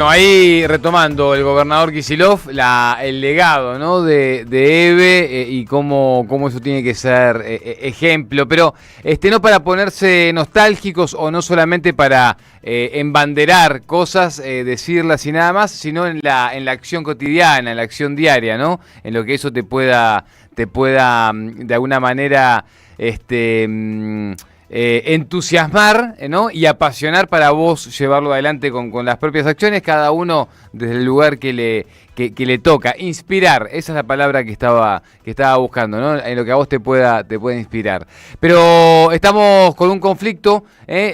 Bueno, ahí retomando el gobernador Kicillof, el legado, ¿no? de Eve y cómo eso tiene que ser ejemplo, pero no para ponerse nostálgicos o no solamente para embanderar cosas, decirlas y nada más, sino en la acción cotidiana, en la acción diaria, ¿no? En lo que eso te pueda de alguna manera entusiasmar, ¿no? Y apasionar para vos llevarlo adelante con las propias acciones, cada uno desde el lugar que le toca. Inspirar, esa es la palabra que estaba buscando, ¿no? En lo que a vos te pueda inspirar. Pero estamos con un conflicto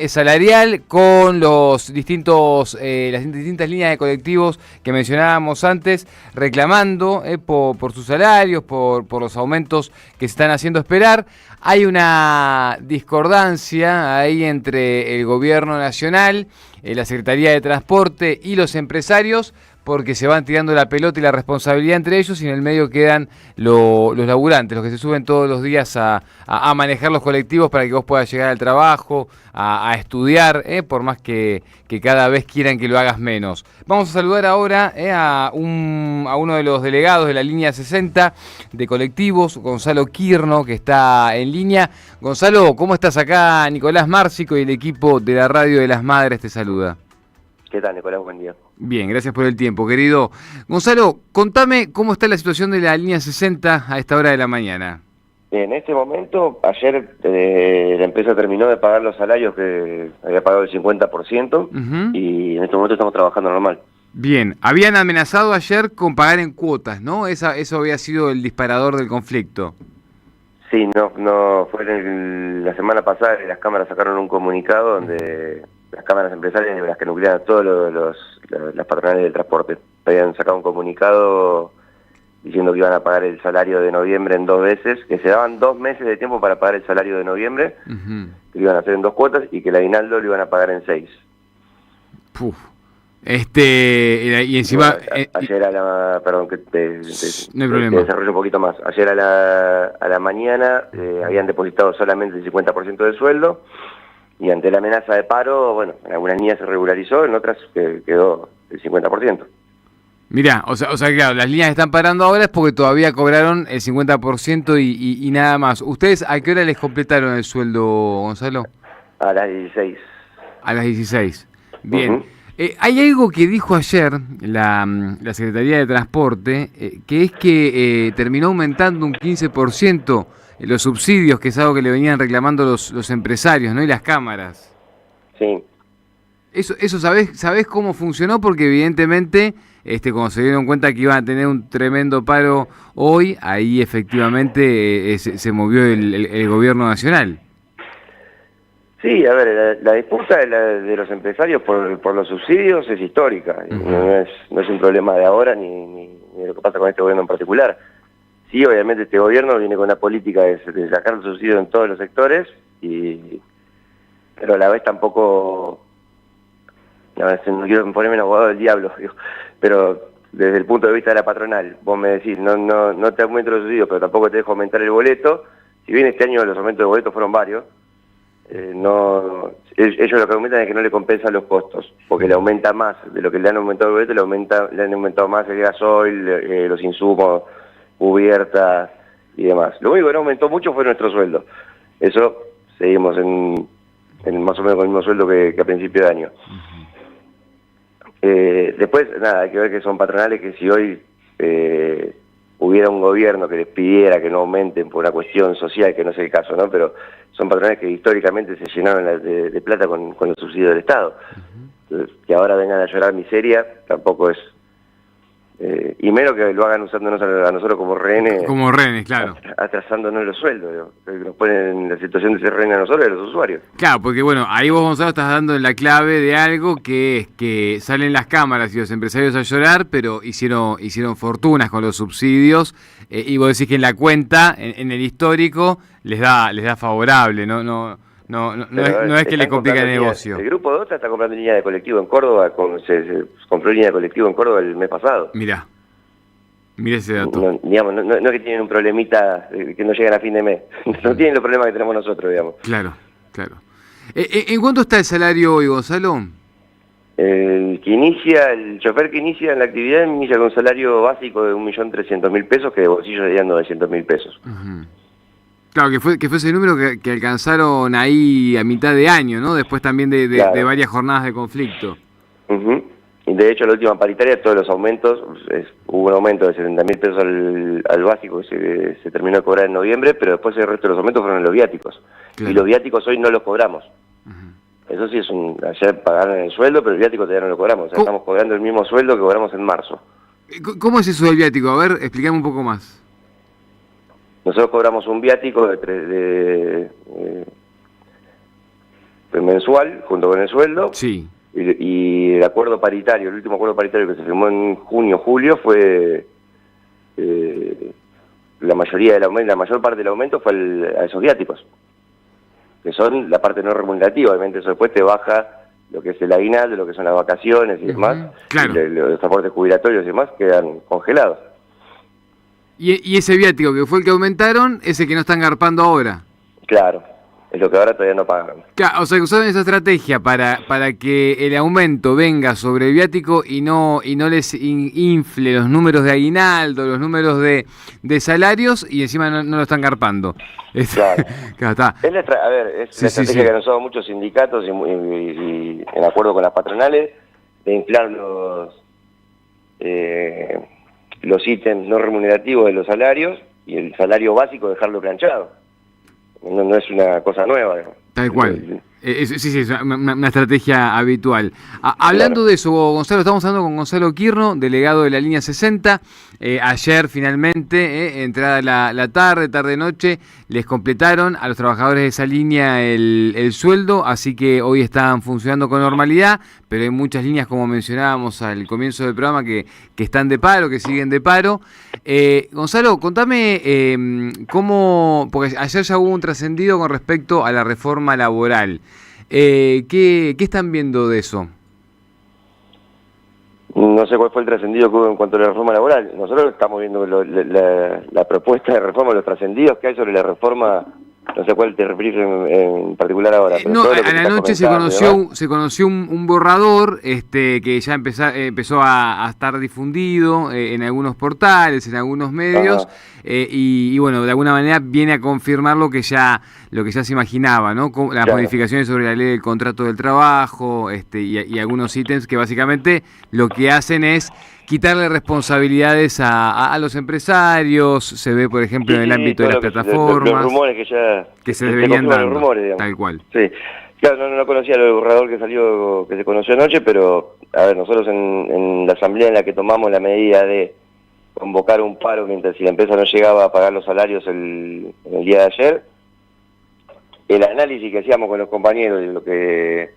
salarial con las distintas líneas de colectivos que mencionábamos antes, reclamando por sus salarios, por los aumentos que se están haciendo esperar. Hay una discordancia ahí entre el gobierno nacional, la Secretaría de Transporte y los empresarios, porque se van tirando la pelota y la responsabilidad entre ellos, y en el medio quedan los laburantes, los que se suben todos los días a manejar los colectivos para que vos puedas llegar al trabajo, a estudiar, por más que cada vez quieran que lo hagas menos. Vamos a saludar ahora a uno de los delegados de la línea 60 de colectivos, Gonzalo Quirno, que está en línea. Gonzalo, ¿cómo estás acá? Nicolás Márcico y el equipo de la Radio de las Madres te saluda. ¿Qué tal, Nicolás? Buen día. Bien, gracias por el tiempo, querido. Gonzalo, contame cómo está la situación de la línea 60 a esta hora de la mañana. En este momento, ayer la empresa terminó de pagar los salarios que había pagado el 50%, y en este momento estamos trabajando normal. Bien, habían amenazado ayer con pagar en cuotas, ¿no? Eso había sido el disparador del conflicto. Sí, no fue la semana pasada que las cámaras sacaron un comunicado donde las cámaras empresarias, las que nuclean a todas las patronales del transporte, habían sacado un comunicado diciendo que iban a pagar el salario de noviembre en 2 veces, que se daban 2 meses de tiempo para pagar el salario de noviembre, que lo iban a hacer en 2 cuotas y que el aguinaldo lo iban a pagar en 6. Puf. Y encima... Bueno, ayer a la... Perdón, que no hay problema. Te desarrollo un poquito más. Ayer a la mañana habían depositado solamente el 50% del sueldo, y ante la amenaza de paro, bueno, en algunas líneas se regularizó, en otras quedó el 50%. Mirá, o sea, claro, las líneas que están parando ahora es porque todavía cobraron el 50% y nada más. ¿Ustedes a qué hora les completaron el sueldo, Gonzalo? A las 16. A las 16. Bien. Hay algo que dijo ayer la Secretaría de Transporte, que es que terminó aumentando un 15% los subsidios, que es algo que le venían reclamando los empresarios, ¿no? Y las cámaras. Sí. Eso ¿sabés cómo funcionó? Porque evidentemente, cuando se dieron cuenta que iban a tener un tremendo paro hoy, ahí efectivamente se movió el gobierno nacional. Sí, a ver, la disputa de los empresarios por los subsidios es histórica. No es un problema de ahora ni de lo que pasa con este gobierno en particular. Sí, obviamente este gobierno viene con una política de sacar los subsidios en todos los sectores, pero a la vez tampoco... No quiero ponerme en abogado del diablo, pero desde el punto de vista de la patronal, vos me decís, no te aumento los subsidios, pero tampoco te dejo aumentar el boleto. Si bien este año los aumentos de boletos fueron varios, ellos lo que aumentan es que no le compensan los costos, porque le aumenta más de lo que le han aumentado el boleto, le han aumentado más el gasoil, los insumos, cubiertas y demás. Lo único que no aumentó mucho fue nuestro sueldo. Eso seguimos en más o menos con el mismo sueldo que a principio de año. Después, nada, hay que ver que son patronales que si hoy hubiera un gobierno que les pidiera que no aumenten por una cuestión social, que no es el caso, ¿no? Pero son patronales que históricamente se llenaron de plata con los subsidios del Estado. Entonces, que ahora vengan a llorar miseria tampoco es... y menos que lo hagan usándonos a nosotros como rehenes. Como rehenes, claro. Atrasándonos los sueldos, nos ponen en la situación de ser rehenes a nosotros y a los usuarios. Claro, porque bueno, ahí vos, Gonzalo, estás dando la clave de algo que es que salen las cámaras y los empresarios a llorar, pero hicieron fortunas con los subsidios, y vos decís que en la cuenta, en el histórico, les da favorable, no es que le complica el negocio. El Grupo Dota está comprando línea de colectivo en Córdoba, se compró línea de colectivo en Córdoba el mes pasado. Mirá ese dato. No es que tienen un problemita que no llegan a fin de mes. No tienen los problemas que tenemos nosotros, digamos. Claro. ¿En cuánto está el salario hoy, Gonzalo? El chofer que inicia en la actividad inicia con un salario básico de 1.300.000 pesos, que de bolsillo serían 900.000 pesos. Claro, que fue ese número que alcanzaron ahí a mitad de año, ¿no? Después también de varias jornadas de conflicto. Y de hecho, la última paritaria, todos los aumentos, hubo un aumento de 70.000 pesos al básico que se terminó de cobrar en noviembre, pero después el resto de los aumentos fueron en los viáticos. Claro. Y los viáticos hoy no los cobramos. Eso sí, ayer pagaron el sueldo, pero el viático todavía no lo cobramos. O sea, estamos cobrando el mismo sueldo que cobramos en marzo. ¿Cómo es eso del viático? A ver, explícame un poco más. Nosotros cobramos un viático mensual, junto con el sueldo. Sí. Y el acuerdo paritario, el último acuerdo paritario que se firmó en junio, julio, fue la mayor parte del aumento fue a esos viáticos, que son la parte no remunerativa. Obviamente eso después te baja lo que es el aguinaldo, lo que son las vacaciones y demás. Claro. Y los aportes jubilatorios y demás quedan congelados. Y ese viático que fue el que aumentaron, ese que no están garpando ahora. Claro, es lo que ahora todavía no pagan. Claro, o sea, que usaron esa estrategia para que el aumento venga sobre el viático y no les infle los números de aguinaldo, los números de salarios, y encima no lo están garpando. Claro. Claro, está. Es la estrategia que han usado muchos sindicatos y en acuerdo con las patronales, de inflar los ítems no remunerativos de los salarios y el salario básico dejarlo planchado. No es una cosa nueva. Tal cual. Sí, es una estrategia habitual. Hablando de eso, Gonzalo, estamos hablando con Gonzalo Quirno, delegado de la línea 60. Ayer finalmente, entrada la tarde-noche, les completaron a los trabajadores de esa línea el sueldo, así que hoy están funcionando con normalidad, pero hay muchas líneas, como mencionábamos al comienzo del programa, que están de paro, que siguen de paro. Gonzalo, contame cómo, porque ayer ya hubo un trascendido con respecto a la reforma laboral. ¿Qué están viendo de eso? No sé cuál fue el trascendido que hubo en cuanto a la reforma laboral. Nosotros estamos viendo la propuesta de reforma, los trascendidos que hay sobre la reforma. No sé cuál te referís en particular ahora. Pero a la noche se conoció un borrador que ya empezó a estar difundido en algunos portales, en algunos medios, y bueno, de alguna manera viene a confirmar lo que ya se imaginaba, ¿no? Las modificaciones sobre la ley del contrato del trabajo, y algunos ítems que básicamente lo que hacen es quitarle responsabilidades a los empresarios. Se ve, por ejemplo, en el ámbito de las plataformas. Los rumores que se venían dando, rumores, tal cual. Sí, claro, no conocía el borrador que se conoció anoche, pero a ver, nosotros en la asamblea en la que tomamos la medida de convocar un paro mientras si la empresa no llegaba a pagar los salarios en el día de ayer, el análisis que hacíamos con los compañeros y lo que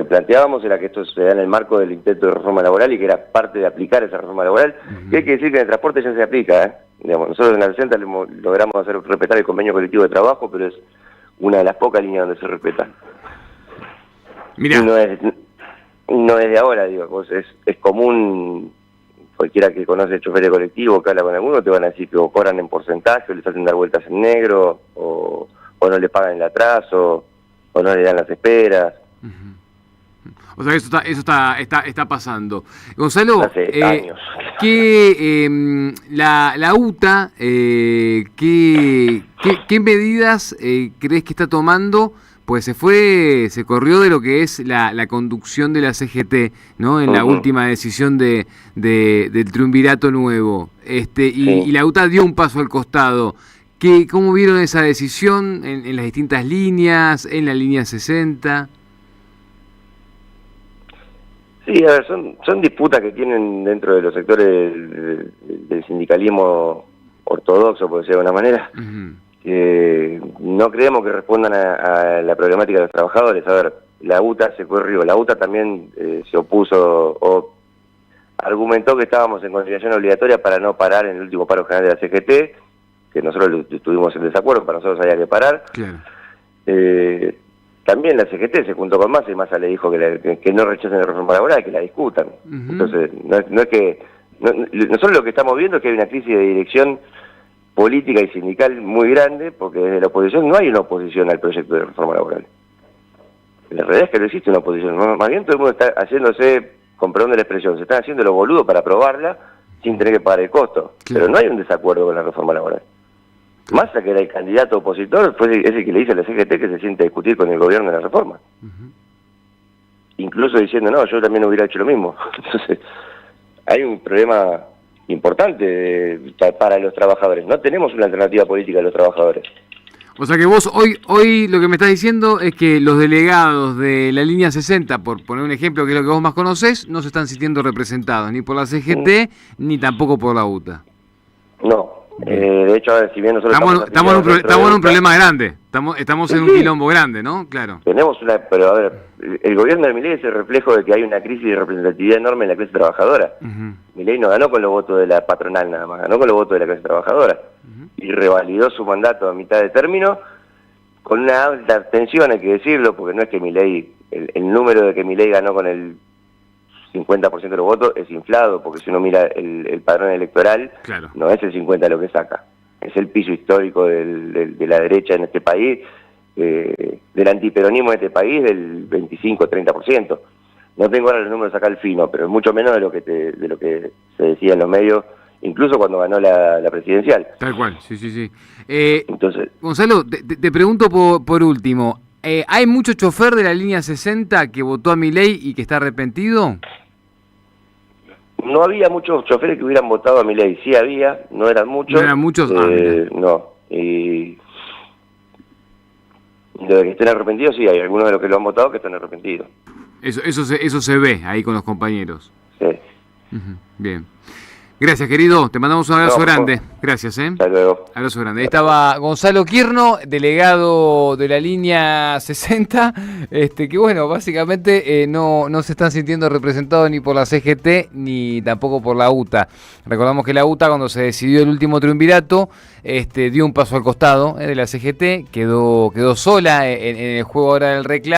planteábamos era que esto se da en el marco del intento de reforma laboral y que era parte de aplicar esa reforma laboral. Y hay que decir que en el transporte ya se aplica, Digamos, nosotros en la 60 logramos hacer respetar el convenio colectivo de trabajo, pero es una de las pocas líneas donde se respeta. Mirá. No es de ahora, digo, es común. Cualquiera que conoce el chofer de colectivo, que habla con alguno, te van a decir que o cobran en porcentaje, o les hacen dar vueltas en negro, o no le pagan el atraso, o no le dan las esperas. O sea, eso está pasando. Gonzalo, hace años. La UTA, ¿qué medidas crees que está tomando? Pues se corrió de lo que es la conducción de la CGT, ¿no? En la última decisión del triunvirato nuevo. Y la UTA dio un paso al costado. ¿Cómo vieron esa decisión en las distintas líneas, en la línea 60? Sí, a ver, son disputas que tienen dentro de los sectores del sindicalismo ortodoxo, por decirlo de alguna manera, que no creemos que respondan a la problemática de los trabajadores. A ver, la UTA se corrió, la UTA también se opuso o argumentó que estábamos en conciliación obligatoria para no parar en el último paro general de la CGT, que nosotros estuvimos en desacuerdo, para nosotros había que parar. Claro. También la CGT se juntó con Massa y Massa le dijo que no rechacen la reforma laboral, que la discutan. Entonces, no es que... nosotros lo que estamos viendo es que hay una crisis de dirección política y sindical muy grande, porque desde la oposición no hay una oposición al proyecto de reforma laboral. La realidad es que no existe una oposición, más bien todo el mundo está haciéndose, con perdón de la expresión, se están haciendo los boludos para aprobarla sin tener que pagar el costo. Claro. Pero no hay un desacuerdo con la reforma laboral. Massa, que era el candidato opositor, fue ese que le dice a la CGT que se siente a discutir con el gobierno de la reforma. Incluso diciendo, no, yo también hubiera hecho lo mismo. Entonces, hay un problema importante para los trabajadores. No tenemos una alternativa política a los trabajadores. O sea que vos hoy lo que me estás diciendo es que los delegados de la línea 60, por poner un ejemplo que es lo que vos más conocés, no se están sintiendo representados ni por la CGT ni tampoco por la UTA. No, de hecho, si bien nosotros estamos en un problema grande, estamos en un quilombo grande, ¿no? Claro. Pero a ver, el gobierno de Milei es el reflejo de que hay una crisis de representatividad enorme en la clase trabajadora. Milei no ganó con los votos de la patronal nada más, ganó con los votos de la clase trabajadora. Y revalidó su mandato a mitad de término con una alta abstención, hay que decirlo, porque no es que Milei, el número de que Milei ganó con el 50% de los votos es inflado, porque si uno mira el padrón electoral, claro, no es el 50% lo que saca, es el piso histórico de la derecha en este país, del antiperonismo en este país del 25-30%. No tengo ahora los números acá al fino, pero es mucho menos de lo que se decía en los medios, incluso cuando ganó la presidencial. Tal cual, sí. Entonces, Gonzalo, te pregunto por último, ¿hay mucho chofer de la línea 60 que votó a Milei y que está arrepentido? No había muchos choferes que hubieran votado a Milei, sí había, no eran muchos. ¿No eran muchos? No, y de que estén arrepentidos, sí, hay algunos de los que lo han votado que están arrepentidos. Eso se ve ahí con los compañeros. Sí. Bien. Gracias, querido. Te mandamos un abrazo grande. Gracias, Hasta luego. Abrazo grande. Ahí estaba Gonzalo Quirno, delegado de la línea 60, que bueno, básicamente no se están sintiendo representados ni por la CGT ni tampoco por la UTA. Recordamos que la UTA, cuando se decidió el último triunvirato, dio un paso al costado de la CGT, quedó sola en el juego ahora del reclamo.